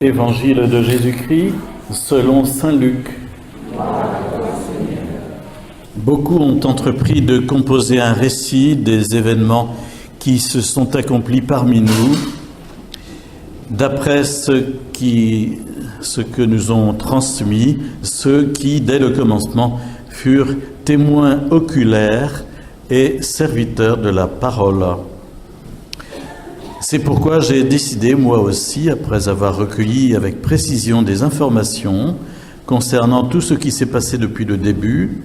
Évangile de Jésus-Christ selon saint Luc. Beaucoup ont entrepris de composer un récit des événements qui se sont accomplis parmi nous, d'après ce que nous ont transmis ceux qui, dès le commencement, furent témoins oculaires et serviteurs de la parole. C'est pourquoi j'ai décidé, moi aussi, après avoir recueilli avec précision des informations concernant tout ce qui s'est passé depuis le début,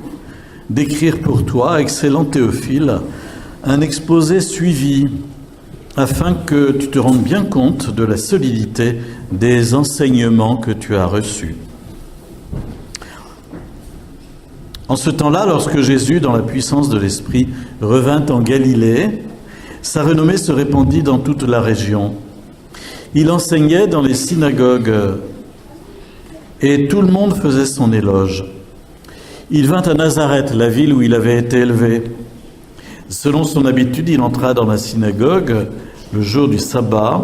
d'écrire pour toi, excellent Théophile, un exposé suivi, afin que tu te rendes bien compte de la solidité des enseignements que tu as reçus. En ce temps-là, lorsque Jésus, dans la puissance de l'Esprit, revint en Galilée, sa renommée se répandit dans toute la région. Il enseignait dans les synagogues et tout le monde faisait son éloge. Il vint à Nazareth, la ville où il avait été élevé. Selon son habitude, il entra dans la synagogue le jour du sabbat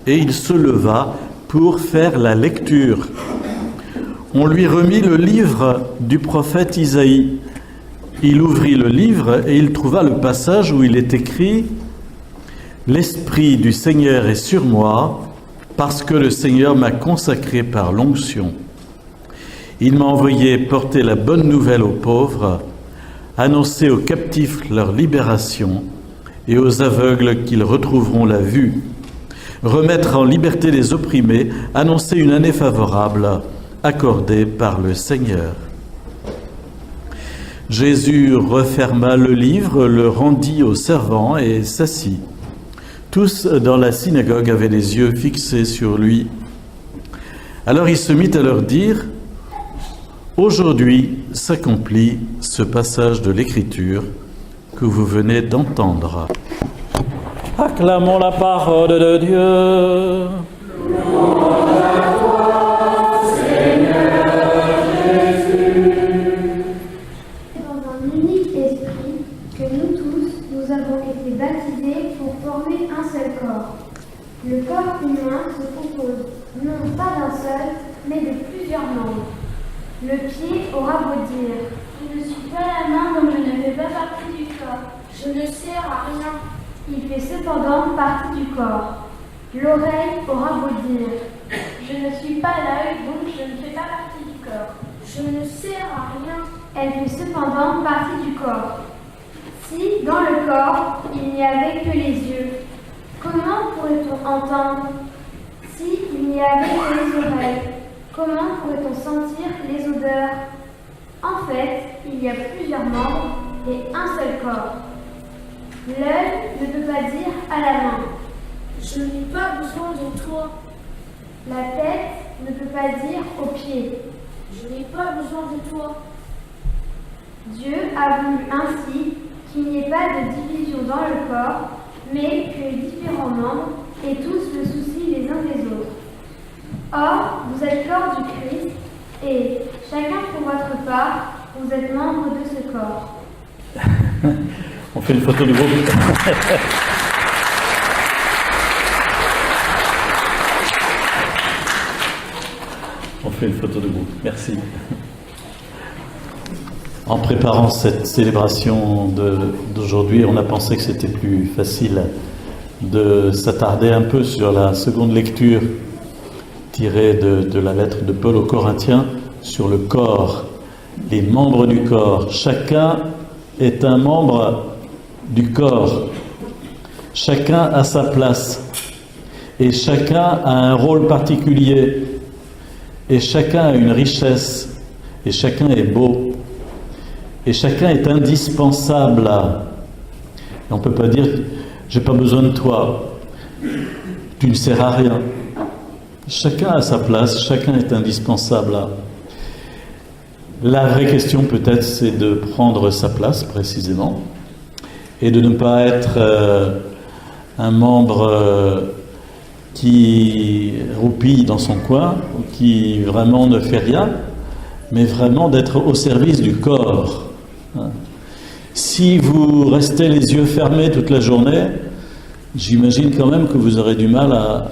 et il se leva pour faire la lecture. On lui remit le livre du prophète Isaïe. Il ouvrit le livre et il trouva le passage où il est écrit « L'Esprit du Seigneur est sur moi, parce que le Seigneur m'a consacré par l'onction. Il m'a envoyé porter la bonne nouvelle aux pauvres, annoncer aux captifs leur libération et aux aveugles qu'ils retrouveront la vue, remettre en liberté les opprimés, annoncer une année favorable accordée par le Seigneur. » Jésus referma le livre, le rendit aux servants et s'assit. Tous dans la synagogue avaient les yeux fixés sur lui. Alors il se mit à leur dire « Aujourd'hui s'accomplit ce passage de l'Écriture que vous venez d'entendre. » Acclamons la parole de Dieu. Le corps humain se compose non pas d'un seul, mais de plusieurs membres. Le pied aura beau dire « Je ne suis pas la main, donc je ne fais pas partie du corps. Je ne sers à rien. » Il fait cependant partie du corps. L'oreille aura beau dire « Je ne suis pas l'œil, donc je ne fais pas partie du corps. Je ne sers à rien. » Elle fait cependant partie du corps. Si, dans le corps, il n'y avait que les yeux, comment pourrait-on entendre? S'il n'y avait que les oreilles, comment pourrait-on sentir les odeurs? En fait, il y a plusieurs membres et un seul corps. L'œil ne peut pas dire à la main « Je n'ai pas besoin de toi ». La tête ne peut pas dire aux pieds « Je n'ai pas besoin de toi ». Dieu a voulu ainsi qu'il n'y ait pas de division dans le corps, mais que les différents membres aient tous le souci les uns des autres. Or, vous êtes corps du Christ, et chacun pour votre part, vous êtes membre de ce corps. On fait une photo du groupe. On fait une photo de groupe. Merci. En préparant cette célébration d'aujourd'hui, on a pensé que c'était plus facile de s'attarder un peu sur la seconde lecture tirée de la lettre de Paul aux Corinthiens sur le corps, les membres du corps. Chacun est un membre du corps. Chacun a sa place et chacun a un rôle particulier et chacun a une richesse et chacun est beau. Et chacun est indispensable. Et on ne peut pas dire « j'ai pas besoin de toi, tu ne sers à rien ». Chacun a sa place, chacun est indispensable. La vraie question peut-être, c'est de prendre sa place précisément et de ne pas être un membre qui roupille dans son coin, qui vraiment ne fait rien, mais vraiment d'être au service du corps. Si vous restez les yeux fermés toute la journée, j'imagine quand même que vous aurez du mal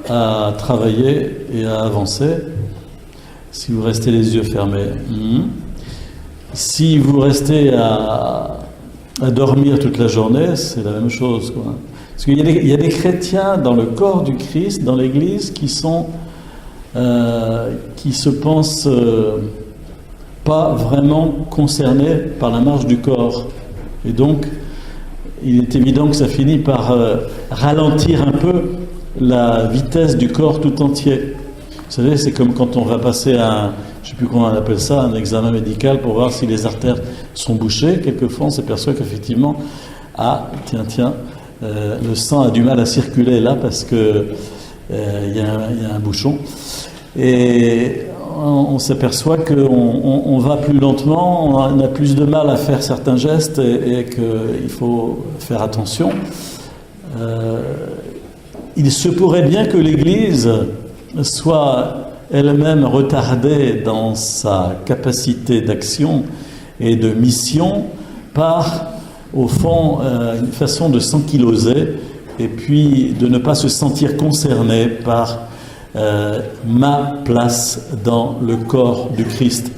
à travailler et à avancer. Si vous restez les yeux fermés. Si vous restez à dormir toute la journée, c'est la même chose, quoi. Parce qu'il y a des chrétiens dans le corps du Christ, dans l'Église, qui se pensent pas vraiment concernés par la marche du corps. Et donc, il est évident que ça finit par ralentir un peu la vitesse du corps tout entier. Vous savez, c'est comme quand on va passer je ne sais plus comment on appelle ça, un examen médical pour voir si les artères sont bouchées. Quelquefois, on s'aperçoit qu'effectivement, le sang a du mal à circuler là parce que il y a un bouchon. Et on s'aperçoit qu'on va plus lentement, on a plus de mal à faire certains gestes et qu'il faut faire attention. Il se pourrait bien que l'Église soit elle-même retardée dans sa capacité d'action et de mission par, au fond, une façon de s'ankyloser et puis de ne pas se sentir concerné par ma place dans le corps du Christ,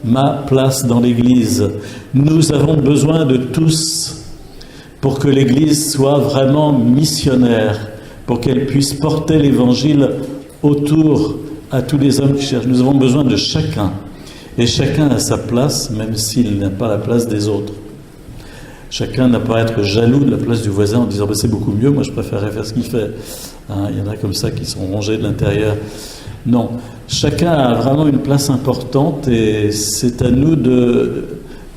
ma place dans l'Église. Nous avons besoin de tous pour que l'Église soit vraiment missionnaire, pour qu'elle puisse porter l'Évangile autour à tous les hommes qui cherchent. Nous avons besoin de chacun, et chacun a sa place, même s'il n'a pas la place des autres. Chacun n'a pas à être jaloux de la place du voisin en disant c'est beaucoup mieux, moi je préférerais faire ce qu'il fait. Il y en a comme ça qui sont rongés de l'intérieur. Non, chacun a vraiment une place importante et c'est à nous de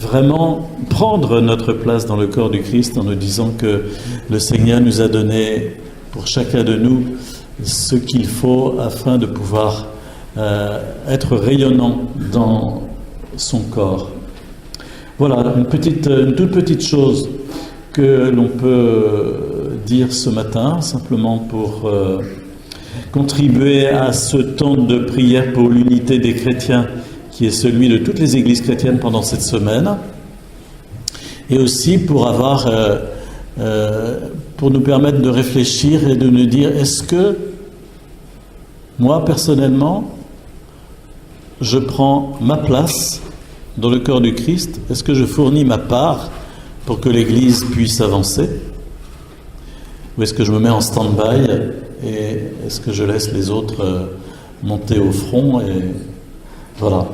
vraiment prendre notre place dans le corps du Christ en nous disant que le Seigneur nous a donné pour chacun de nous ce qu'il faut afin de pouvoir être rayonnant dans son corps. Voilà, une toute petite chose que l'on peut dire ce matin, simplement pour contribuer à ce temps de prière pour l'unité des chrétiens, qui est celui de toutes les églises chrétiennes pendant cette semaine, et aussi pour pour nous permettre de réfléchir et de nous dire, est-ce que moi, personnellement, je prends ma place dans le corps du Christ? Est-ce que je fournis ma part pour que l'Église puisse avancer? Ou est-ce que je me mets en stand-by et est-ce que je laisse les autres monter au front? Et voilà,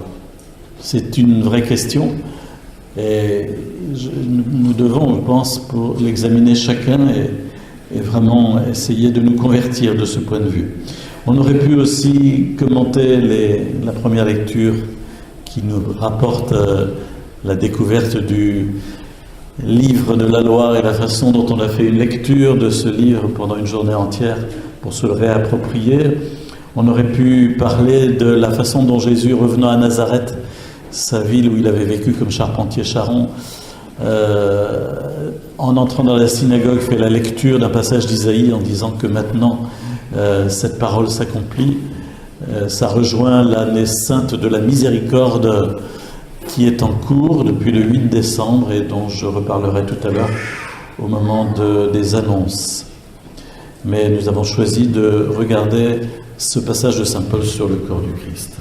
c'est une vraie question et nous devons, je pense, pour l'examiner chacun et vraiment essayer de nous convertir de ce point de vue. On aurait pu aussi commenter la première lecture qui nous rapporte la découverte du livre de la loi et la façon dont on a fait une lecture de ce livre pendant une journée entière pour se le réapproprier. On aurait pu parler de la façon dont Jésus, revenant à Nazareth, sa ville où il avait vécu comme charpentier charron, en entrant dans la synagogue, fait la lecture d'un passage d'Isaïe en disant que maintenant cette parole s'accomplit. Ça rejoint l'année sainte de la miséricorde qui est en cours depuis le 8 décembre et dont je reparlerai tout à l'heure au moment des annonces. Mais nous avons choisi de regarder ce passage de Saint Paul sur le corps du Christ.